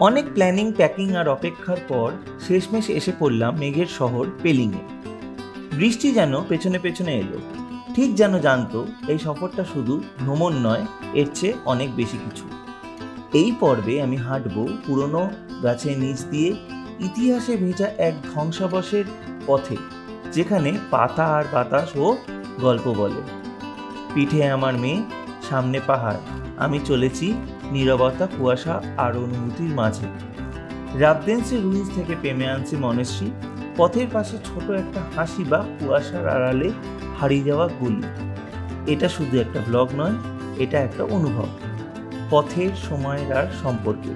অনেক planning, packing আর অপেক্ষার পর শেষমেশ এসে পড়লাম মেঘের শহর পেলিংয়ে। বৃষ্টি যেন পেছনে পেছনে এলো, ঠিক যেন জানতো এই সফরটা শুধু ভ্রমণ নয়, এর চেয়ে অনেক বেশি কিছু। এই পর্বে আমি হাঁটবো পুরনো গাছের নিচ দিয়ে ইতিহাসে ভেজা এক ধ্বংসাবশের পথে, যেখানে পাতা আর বাতাস ও গল্প বলে। পিঠে আমার মেয়ে, সামনে পাহাড়, আমি চলেছি নীরবতা, কুয়াশা আর অনুভূতির মাঝে। রাবদেন্সি রুইন্স থেকে পেমেয়ান্সি মনেস্ট্রি, পথের পাশে ছোট একটা হাসি বা কুয়াশার আড়ালে হারিয়ে যাওয়া গলি। এটা শুধু একটা ব্লগ নয়, এটা একটা অনুভব, পথের, সময়ের আর সম্পর্কে।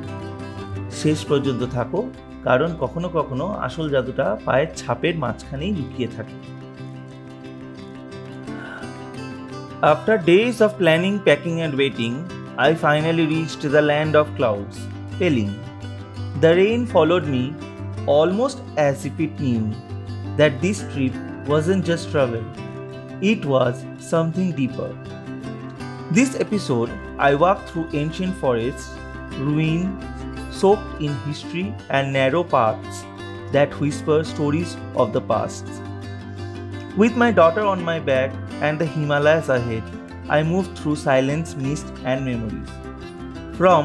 শেষ পর্যন্ত থাকো, কারণ কখনো কখনো আসল জাদুটা পায়ের ছাপের মাঝখানেই লুকিয়ে থাকে। After days of planning, packing and waiting, I finally reached the land of clouds, Peling. The rain followed me almost as if it knew that this trip wasn't just travel, it was something deeper. This episode, I walked through ancient forests, ruins soaked in history, and narrow paths that whisper stories of the past. With my daughter on my back and the Himalayas ahead, I moved through silence, mist, and memories. From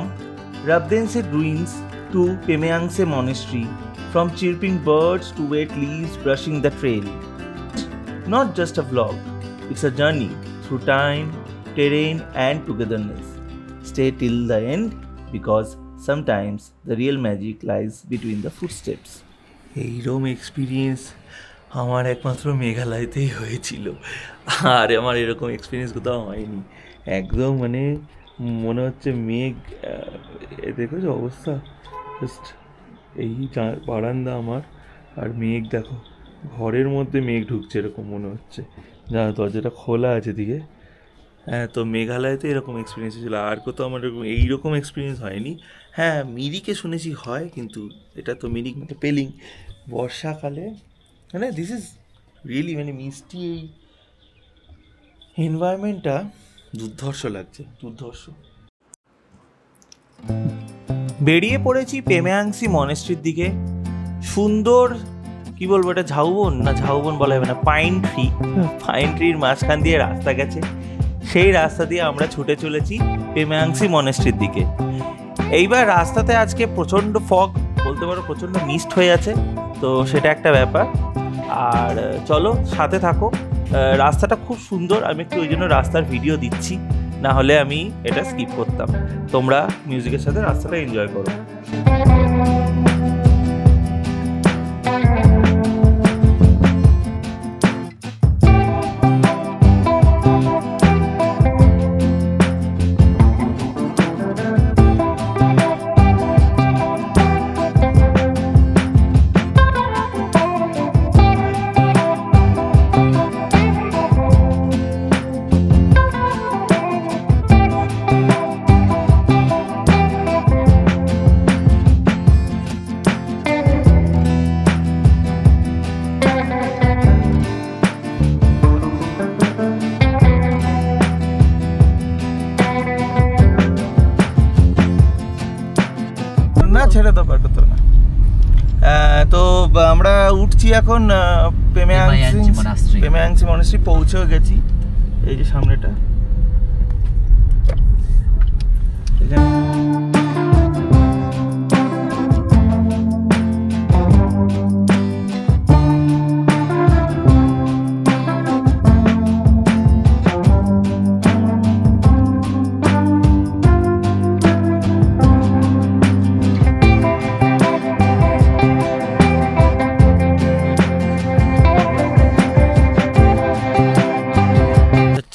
Rabdense ruins to Pemeangse Monastery, from chirping birds to wet leaves brushing the trail. Not just a vlog, it's a journey through time, terrain, and togetherness. Stay till the end, because sometimes the real magic lies between the footsteps. এইরকম experience আমার একমাত্র মেঘালয়তেই হয়েছিল, আর আমার এরকম experience কোথাও হয়নি। একদম মানে মনে হচ্ছে মেঘ, দেখেছো অবস্থা, জাস্ট এই বারান্দা আমার, আর মেঘ দেখো, ঘরের মধ্যে মেঘ ঢুকছে এরকম মনে হচ্ছে, জানো দরজাটা খোলা আছে দিকে। হ্যাঁ, তো মেঘালয়তে এরকম এক্সপিরিয়েন্স ছিল, আর কোথাও আমার এরকম এইরকম এক্সপিরিয়েন্স হয়নি। হ্যাঁ, মিরিকে শুনেছি হয়, কিন্তু এটা তো মিরিক মানে পেলিং, বর্ষাকালে মানে দিস ইজ রিয়েলি মানে মিষ্টি, এই এনভায়রনমেন্টটা দুর্ধর্ষ লাগছে, দুর্ধর্ষ। বেরিয়ে পড়েছি পেমেয়াংসি মনেস্ট্রির দিকে। সুন্দর, কি বলবো, এটা ঝাউবন না, ঝাউবন বলা যাবে না, পাইন ট্রির মাঝখান দিয়ে রাস্তা গেছে। সেই রাস্তা দিয়ে আমরা ছুটে চলেছি পেমেয়াংসি মনেস্ট্রির দিকে। এইবার রাস্তাতে আজকে প্রচণ্ড ফগ, বলতে পারো প্রচণ্ড মিস্ট হয়ে আছে, তো সেটা একটা ব্যাপার। আর চলো সাথে থাকো, রাস্তাটা খুব সুন্দর, আমি একটু ওই জন্য রাস্তার ভিডিও দিচ্ছি, না হলে আমি এটা স্কিপ করতাম। তোমরা মিউজিকের সাথে রাস্তাটা এনজয় করো। ছেড়ে দাও, পাঠাতো না। তো আমরা উঠছি এখন পেমেয়াংসি মনেস্ট্রি, পৌঁছেও গেছি। এই যে সামনেটা,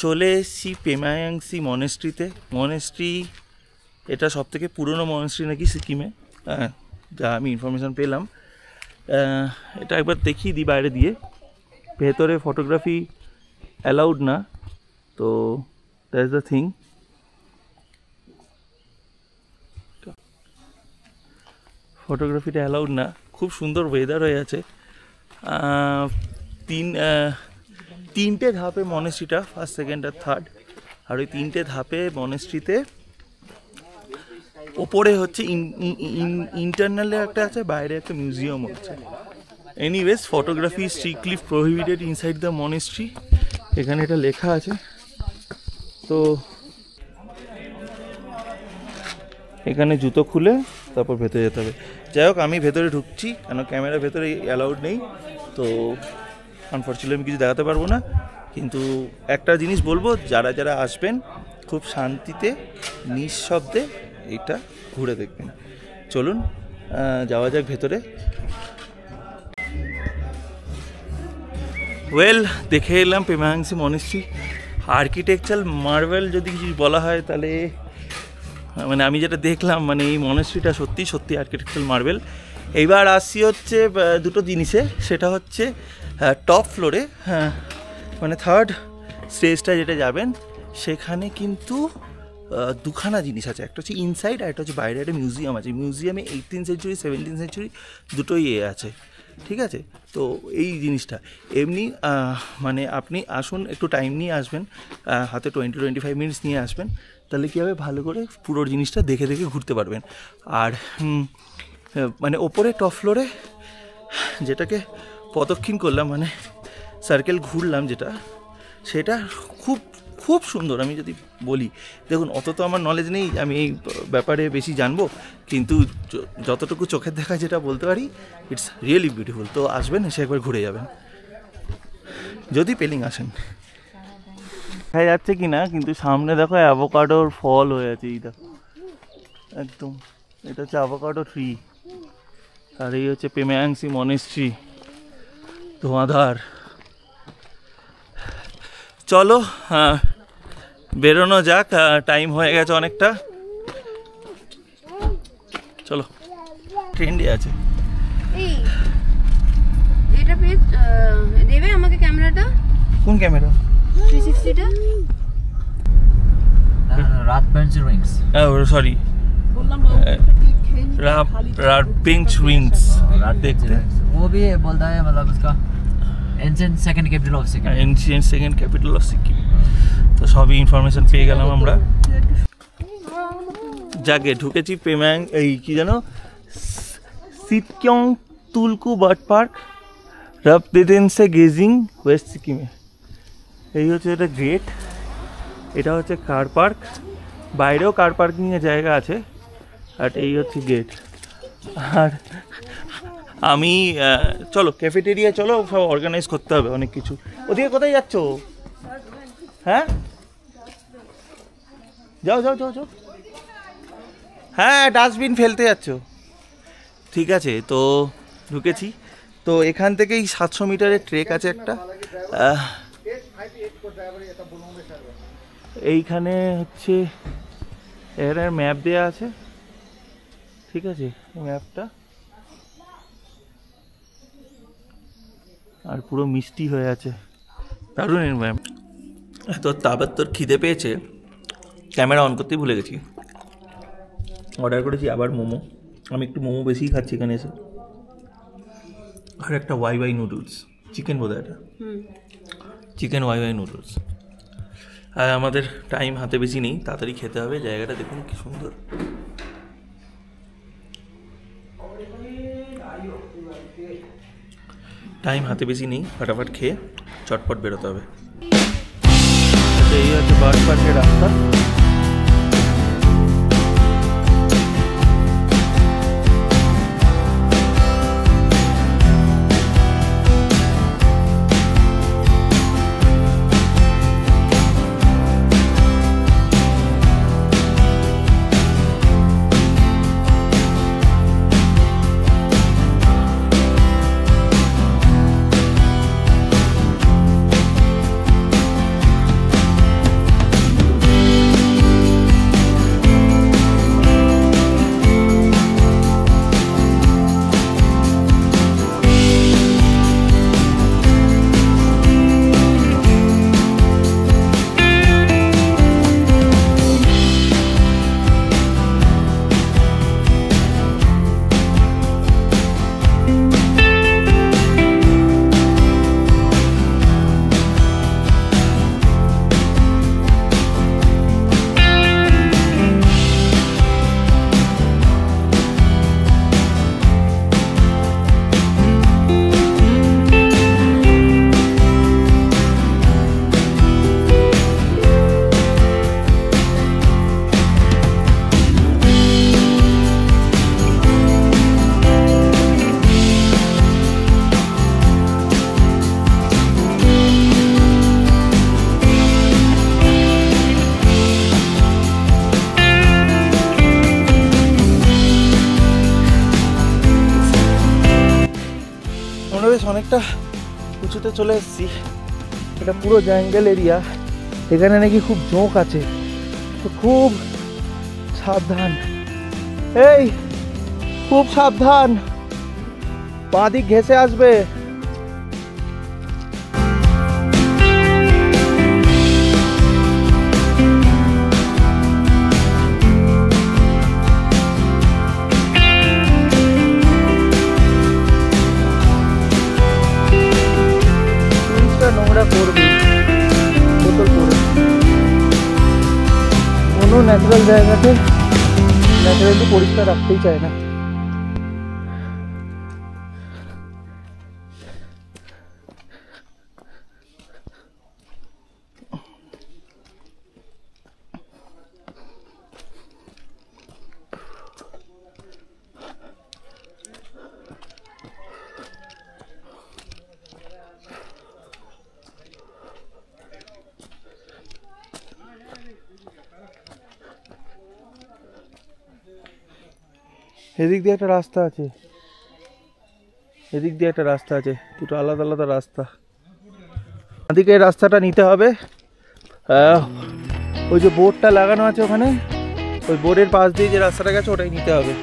চলে এসেছি পেমেয়াংসি মনেস্ট্রিতে। মনেস্ট্রি এটা সব থেকে পুরনো মনেস্ট্রি নাকি সিকিমে, যা আমি ইনফরমেশান পেলাম। এটা একবার দেখিয়ে দিই বাইরে দিয়ে, ভেতরে ফটোগ্রাফি অ্যালাউড না, তো দ্যাটস দ্য থিং। ফটোগ্রাফিটা অ্যালাউড না। খুব সুন্দর ওয়েদার হয়ে আছে। তিনটে ধাপে মনেস্ট্রিটা, ফার্স্ট, সেকেন্ড আর থার্ড। আর ওই তিনটে ধাপে মনেস্ট্রিতে ওপরে হচ্ছে ইন্টারনালে একটা আছে, বাইরে একটা মিউজিয়াম হচ্ছে। Anyways, photography strictly prohibited inside the monastery, এখানে এটা লেখা আছে। তো এখানে জুতো খুলে তারপর ভেতরে যেতে হবে। যাই হোক, আমি ভেতরে ঢুকছি, কেন ক্যামেরা ভেতরে অ্যালাউড নেই, তো আনফর্চুনেটলি আমি কিছু দেখাতে পারবো না। কিন্তু একটা জিনিস বলবো, যারা যারা আসবেন খুব শান্তিতে নিঃশব্দে এটা ঘুরে দেখবেন। চলুন যাওয়া যাক ভেতরে। ওয়েল, দেখে এলাম পেমাংসি মনেস্ট্রি। আর্কিটেকচারাল মার্ভেল যদি কিছু বলা হয় তাহলে মানে আমি যেটা দেখলাম, মানে এই মনেস্ট্রিটা সত্যি সত্যি আর্কিটেকচারাল মার্ভেল। এইবার আসছি হচ্ছে দুটো জিনিসে, সেটা হচ্ছে টপ ফ্লোরে, হ্যাঁ মানে থার্ড স্টেজটা যেটা যাবেন, সেখানে কিন্তু দুখানা জিনিস আছে। একটা হচ্ছে ইনসাইড, আর একটা হচ্ছে বাইরে একটা মিউজিয়াম আছে। মিউজিয়ামে 18th সেঞ্চুরি 17th সেঞ্চুরি দুটোই আছে, ঠিক আছে। তো এই জিনিসটা এমনি মানে আপনি আসুন, একটু টাইম নিয়ে আসবেন, হাতে 20-25 মিনিটস নিয়ে আসবেন, তাহলে কী হবে, ভালো করে পুরো জিনিসটা দেখে দেখে ঘুরতে পারবেন। আর মানে ওপরে টপ ফ্লোরে যেটাকে প্রদক্ষিণ করলাম, মানে সার্কেল ঘুরলাম যেটা, সেটা খুব খুব সুন্দর। আমি যদি বলি, দেখুন অত তো আমার নলেজ নেই, আমি এই ব্যাপারে বেশি জানবো, কিন্তু যতটুকু চোখের দেখা যেটা বলতে পারি, ইটস রিয়েলি বিউটিফুল। তো আসবেন, এসে একবার ঘুরে যাবেন যদি পেলিং আসেন। দেখা যাচ্ছে কি না, কিন্তু সামনে দেখো অ্যাভোকাডোর ফল হয়ে আছে, এই দেখো একদম, এটা হচ্ছে অ্যাভোকাডো ট্রি। আর এই হচ্ছে পেমাংসি মনেস্ট্রি, ধোঁয়াধার। চলো বেরোনো যাক, টাইম হয়ে গেছে অনেকটা। চলো, ট্রেন্ডে আছে। এটা দেবে আমাকে ক্যামেরাটা। কোন ক্যামেরা? 360টা। रात बेंच रिंग्स, सॉरी रात बेंच रिंग्स देखते हैं। वो भी बोलता है मतलब उसका ancient second capital of Sikkim, ancient second capital of Sikkim. তো সবই ইনফরমেশন পেয়ে গেলাম আমরা। যাকে ঢুকেছি পেম্যাং, এই কি জানো, সিটকিয়ং তুলকু বার্ড পার্ক, রাবদেদেনসে গেজিং, ওয়েস্ট সিকিমে। এই হচ্ছে এটা গেট, এটা হচ্ছে কার পার্ক, বাইরেও কার পার্কিংয়ের জায়গা আছে, আর এই হচ্ছে গেট। আর আমি চলো ক্যাফেটেরিয়া, চলো সব অর্গানাইজ করতে হবে অনেক কিছু। ওদিকে কোথায় যাচ্ছ? হ্যাঁ যাও যাও যাও যাও, হ্যাঁ ডাস্টবিন ফেলতে যাচ্ছ, ঠিক আছে। তো ঢুকেছি, তো এখান থেকেই 700 মিটারের ট্রেক আছে একটা। এইখানে হচ্ছে এর ম্যাপ দেওয়া আছে, ঠিক আছে, ম্যাপটা আর পুরো মিষ্টি হয়ে আছে, দারুণ ম্যাপ। তো তারপর তোর খিদে পেয়েছে, ক্যামেরা অন করতেই ভুলে গেছি, অর্ডার করেছি আবার মোমো। আমি একটু মোমো বেশিই খাচ্ছি এখানে এসে। আর একটা ওয়াই নুডলস, চিকেন বোধহয় এটা, চিকেন ওয়াই নুডলস। আর আমাদের টাইম হাতে বেশি নেই, তাড়াতাড়ি খেতে হবে। জায়গাটা দেখুন কি সুন্দর, টাইম হাতে বেশি নেই, ফটাফট খেয়ে চটপট বেরোতে হবে। এই হচ্ছে বার্ড পার্কের রাস্তা। অনেকটা উঁচুতে চলে এসেছি। এটা পুরো জঙ্গল এরিয়া, এখানে নাকি খুব ঝোঁক আছে, তো খুব সাবধান। এই খুব সাবধান, বাঁ দিক ঘেঁষে আসবে। নোংরা করবে, বোতল করে কোনো ন্যাচারাল জায়গাতে ন্যাচারালি পরিষ্কার রাখতেই চায় না। এদিক দিয়ে একটা রাস্তা আছে, এদিক দিয়ে একটা রাস্তা আছে, দুটো আলাদা আলাদা রাস্তা। এদিকে এই রাস্তাটা নিতে হবে। ওই যে বোর্ডটা লাগানো আছে ওখানে, ওই বোর্ডের পাশ দিয়ে যে রাস্তাটা গেছে ওটাই নিতে হবে।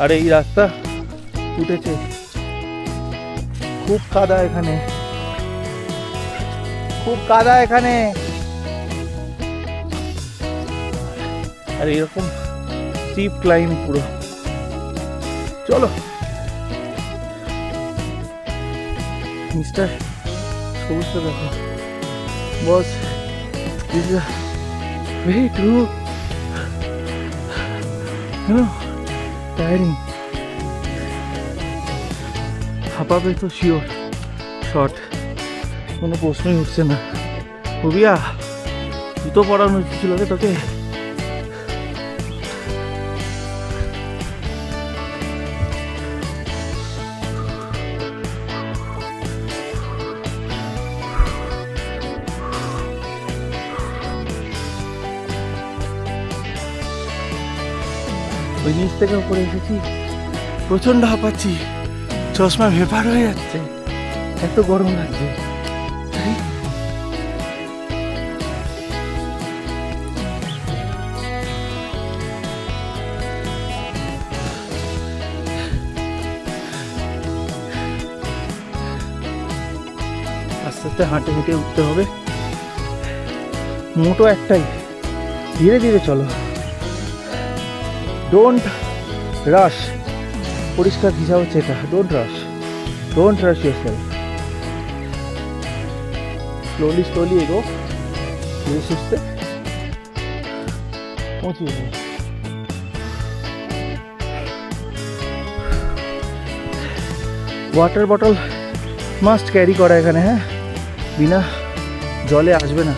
আর এই রাস্তা উঠেছে, খুব কাদা এখানে, খুব কাদা এখানে। আর এরকম স্টিপ ক্লাইম পুরো। চলো মিস্টার সবুজটা দেখো boss, this is very true, tiring. হাঁপাবে তো শিওর, শর্ট, কোনো প্রশ্নই উঠছে না। রুবিয়া জুতো পরানো ছিল রে তোকে। ওই নিচ থেকে উপরে এসেছি, প্রচন্ড হাঁপাচ্ছি, চশমা ভেপার হয়ে যাচ্ছে, এত গরম লাগছে। আস্তে আস্তে হাঁটে হেঁটে উঠতে হবে, মোটো একটাই, ধীরে ধীরে চলো, ডোন্ট রাশ। পরিষ্কার ভিজা হচ্ছে এটা, don't rush, don't rush yourself, slowly slowly এগো, ধীরে সুস্থে পৌঁছে যাবে। ওয়াটার বটল মাস্ট ক্যারি করা এখানে, হ্যাঁ, বিনা জলে আসবে না।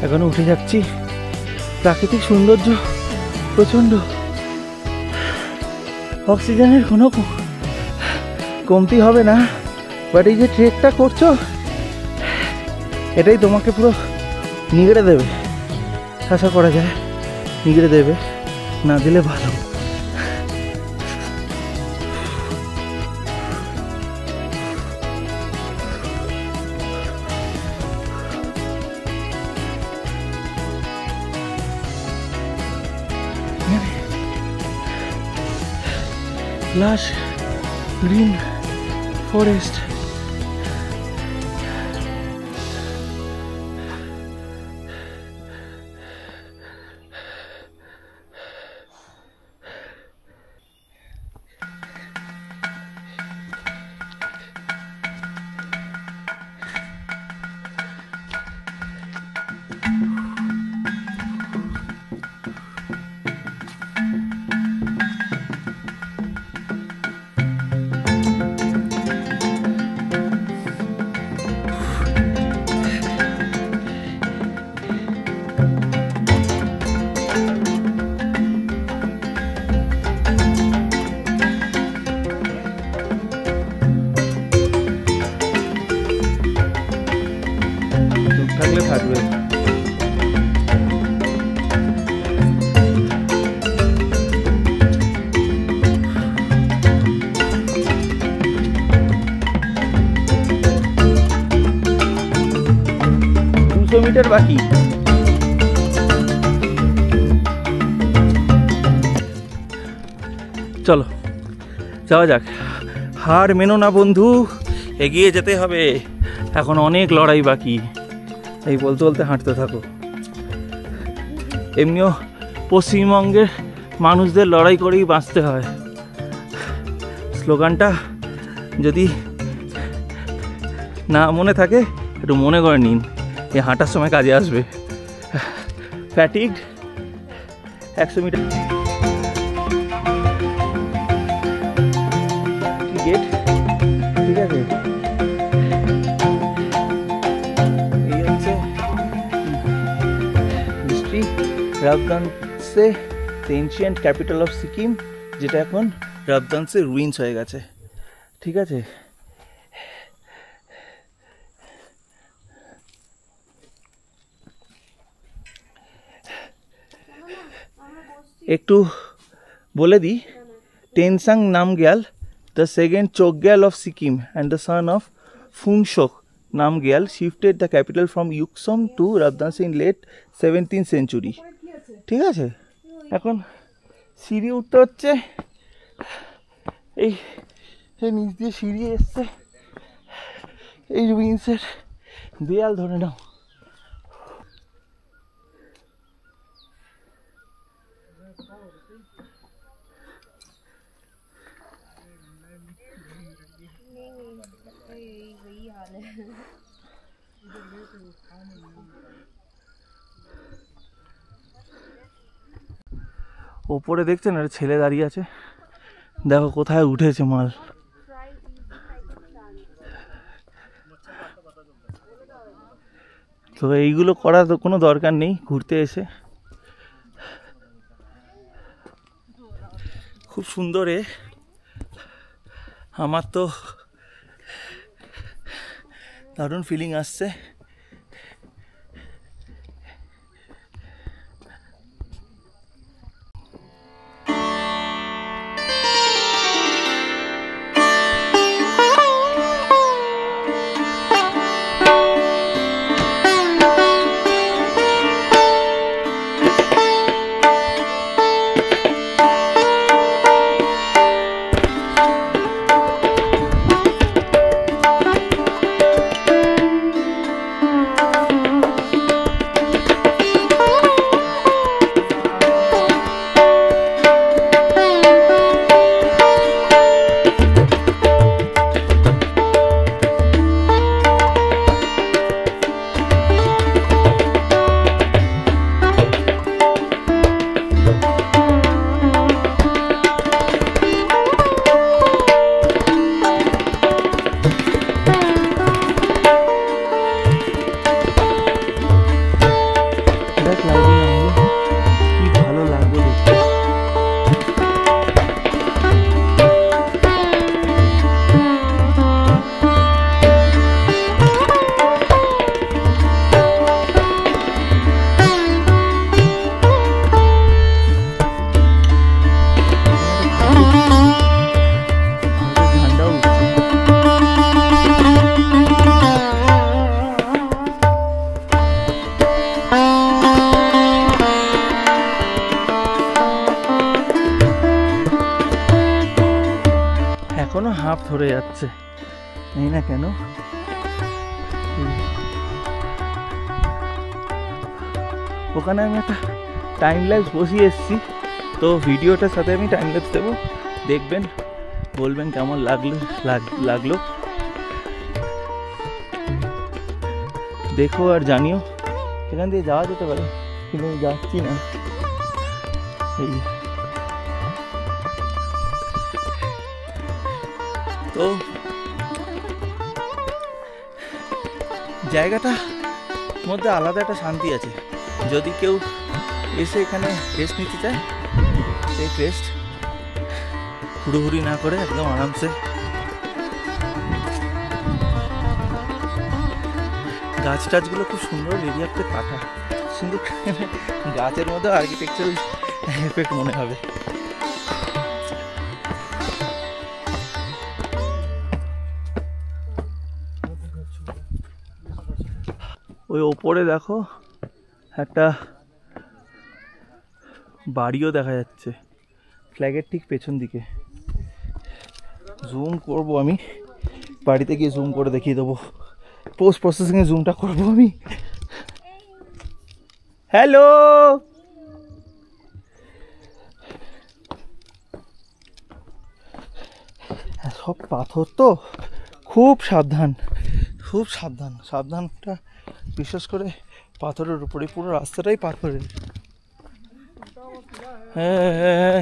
এখনো উঠে যাচ্ছি, প্রাকৃতিক সৌন্দর্য প্রচন্ড, অক্সিজেনের কোনো কমতি হবে না। বাট এই যে ট্রেকটা করছো, এটাই তোমাকে পুরো নিগড়ে দেবে, আশা করা যায় নিগড়ে দেবে, না দিলে ভালো। Lush green forest. থাকলে থাকবে। 200 মিটার বাকি। চলো যাওয়া যাক। হার মেনো না বন্ধু, এগিয়ে যেতে হবে, এখন অনেক লড়াই বাকি। এই বলতে বলতে হাঁটতে থাকো। এমনিও পশ্চিমবঙ্গের মানুষদের লড়াই করেই বাঁচতে হয়। স্লোগানটা যদি না মনে থাকে একটু মনে করে নিন, এই হাঁটার সময় কাজে আসবে। ফ্যাটিগড 100 মিটার গেট, ঠিক আছে। এই হচ্ছে history Rabdentse, the ancient capital of Sikkim, যেটা এখন রাজদান্সে রুইন্স হয়ে গেছে, ঠিক আছে। একটু বলে দিই, টেনসাং Namgyal, the second Chokgyal of Sikkim and the son of Phunchok Namgyal, shifted the capital from Yuksom to Rabdanse in late 17th century, ঠিক আছে। এখন সিঁড়ি উঠতে হচ্ছে, এই নিচ দিয়ে সিঁড়ি এসছে, এই রুইন্সের দেয়াল ধরে নাও। ওপরে দেখছেন একটা ছেলে দাঁড়িয়ে আছে, দেখো কোথায় উঠেছে মাল। তো এইগুলো করার তো কোনো দরকার নেই ঘুরতে এসে। খুব সুন্দর, আমার তো দারুণ ফিলিং আসছে। এখনো হাফ ধরে যাচ্ছে, জানি না কেন। ওখানে আমি একটা টাইম ল্যাপস বসিয়ে এসেছি, তো ভিডিওটার সাথে আমি টাইম ল্যাপস দেবো, দেখবেন, বলবেন কেমন লাগলো দেখো আর জানিও। এখান দিয়ে যাওয়া যেতে পারে কিন্তু আমি যাচ্ছি না। এই তো জায়গাটা মধ্যে আলাদা একটা শান্তি আছে। যদি কেউ এসে এখানে রেস্ট নিতে চায়, সেই রেস্ট হুড়োহুড়ি না করে একদম আরামসে। গাছ টাছগুলো খুব সুন্দর এরিয়াতে কাটা, সুন্দর গাছের মধ্যে আর্কিটেকচারাল এফেক্ট মনে হবে। ওই ওপরে দেখো একটা বাড়িও দেখা যাচ্ছে ফ্ল্যাগের ঠিক পেছন দিকে। জুম করব আমি, বাড়িতে গিয়ে জুম করে দেখিয়ে দেবো। পোস্ট প্রসেসিংয়ে জুমটা করবো আমি। হ্যালো, সব পাথর তো, খুব সাবধান, খুব সাবধান। সাবধানটা বিশেষ করে পাথরের উপরে, পুরো রাস্তাটাই পাথরের। হ্যাঁ